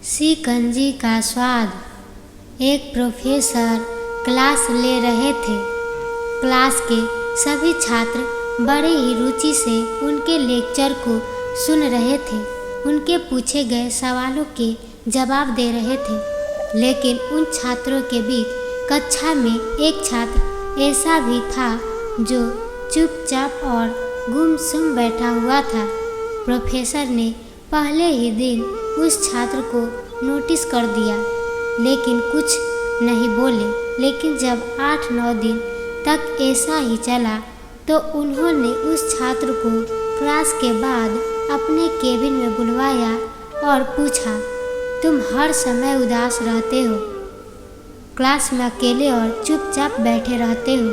शिकंजी का स्वाद। एक प्रोफेसर क्लास ले रहे थे। क्लास के सभी छात्र बड़े ही रुचि से उनके लेक्चर को सुन रहे थे। उनके पूछे गए सवालों के जवाब दे रहे थे। लेकिन उन छात्रों के बीच कक्षा में एक छात्र ऐसा भी था जो चुपचाप और गुमसुम बैठा हुआ था। प्रोफेसर ने पहले ही दिन उस छात्र को नोटिस कर दिया, लेकिन कुछ नहीं बोले। लेकिन जब 8-9 दिन तक ऐसा ही चला तो उन्होंने उस छात्र को क्लास के बाद अपने केबिन में बुलवाया और पूछा, तुम हर समय उदास रहते हो, क्लास में अकेले और चुपचाप बैठे रहते हो,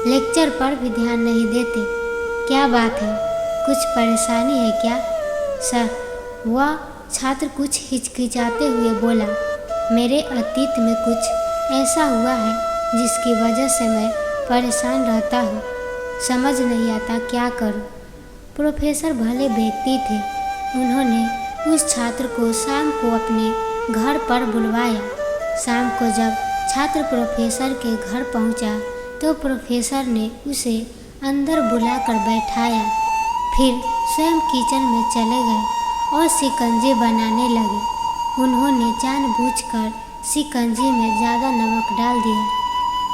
लेक्चर पर भी ध्यान नहीं देते, क्या बात है, कुछ परेशानी है क्या? सर, वह छात्र कुछ हिचकिचाते हुए बोला, मेरे अतीत में कुछ ऐसा हुआ है जिसकी वजह से मैं परेशान रहता हूँ, समझ नहीं आता क्या करूँ। प्रोफेसर भले व्यक्ति थे। उन्होंने उस छात्र को शाम को अपने घर पर बुलवाया। शाम को जब छात्र प्रोफेसर के घर पहुँचा तो प्रोफेसर ने उसे अंदर बुलाकर बैठाया। फिर स्वयं किचन में चले गए और शिकंजी बनाने लगे। उन्होंने जानबूझकर शिकंजी में ज़्यादा नमक डाल दिया।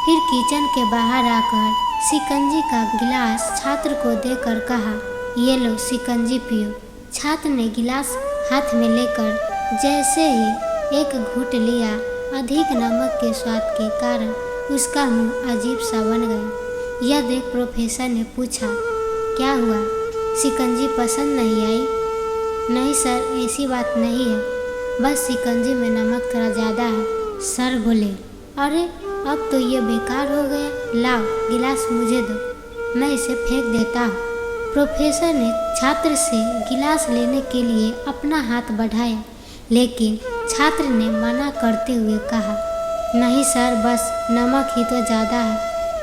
फिर किचन के बाहर आकर शिकंजी का गिलास छात्र को देकर कहा, ये लो शिकंजी पियो। छात्र ने गिलास हाथ में लेकर जैसे ही एक घूंट लिया, अधिक नमक के स्वाद के कारण उसका मुंह अजीब सा बन गया। यह देख प्रोफेसर ने पूछा, क्या हुआ, शिकंजी पसंद नहीं आई? नहीं सर, ऐसी बात नहीं है, बस शिकंजी में नमक थोड़ा ज़्यादा है। सर बोले, अरे अब तो ये बेकार हो गया, लाओ गिलास मुझे दो, मैं इसे फेंक देता हूँ। प्रोफेसर ने छात्र से गिलास लेने के लिए अपना हाथ बढ़ाया, लेकिन छात्र ने मना करते हुए कहा, नहीं सर, बस नमक ही तो ज़्यादा है,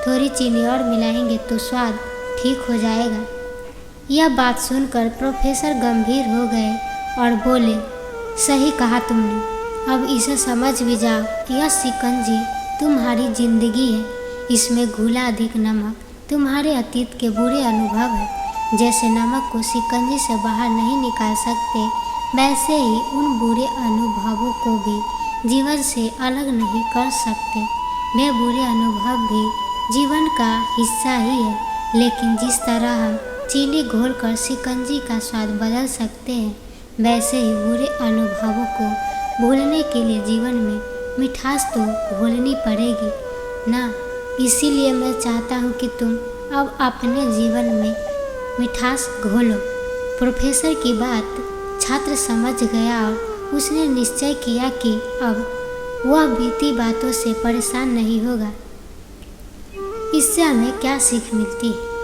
थोड़ी चीनी और मिलाएंगे तो स्वाद ठीक हो जाएगा। यह बात सुनकर प्रोफेसर गंभीर हो गए और बोले, सही कहा तुमने, अब इसे समझ भी जाओ, यह शिकंजी तुम्हारी जिंदगी है, इसमें घुला अधिक नमक तुम्हारे अतीत के बुरे अनुभव है। जैसे नमक को शिकंजी से बाहर नहीं निकाल सकते, वैसे ही उन बुरे अनुभवों को भी जीवन से अलग नहीं कर सकते। वे बुरे अनुभव भी जीवन का हिस्सा ही है, लेकिन जिस तरह हम चीनी घोलकर शिकंजी का स्वाद बदल सकते हैं, वैसे ही बुरे अनुभवों को भूलने के लिए जीवन में मिठास तो घोलनी पड़ेगी ना। इसीलिए मैं चाहता हूँ कि तुम अब अपने जीवन में मिठास घोलो। प्रोफेसर की बात छात्र समझ गया और उसने निश्चय किया कि अब वह बीती बातों से परेशान नहीं होगा। इससे हमें क्या सीख मिलती है?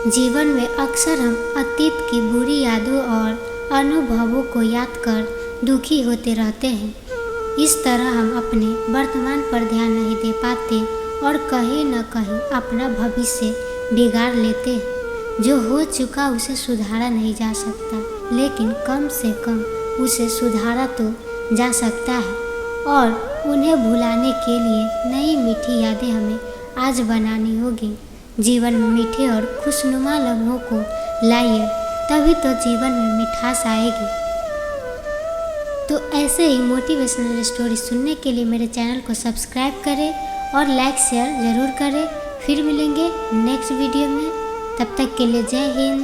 जीवन में अक्सर हम अतीत की बुरी यादों और अनुभवों को याद कर दुखी होते रहते हैं। इस तरह हम अपने वर्तमान पर ध्यान नहीं दे पाते और कहीं न कहीं अपना भविष्य बिगाड़ लेते हैं। जो हो चुका उसे सुधारा नहीं जा सकता, लेकिन कम से कम उसे सुधारा तो जा सकता है। और उन्हें भुलाने के लिए नई मीठी यादें हमें आज बनानी होगी। जीवन में मीठे और खुशनुमा लम्हों को लाइए, तभी तो जीवन में मिठास आएगी। तो ऐसे ही मोटिवेशनल स्टोरी सुनने के लिए मेरे चैनल को सब्सक्राइब करें और लाइक शेयर ज़रूर करें। फिर मिलेंगे नेक्स्ट वीडियो में, तब तक के लिए जय हिंद।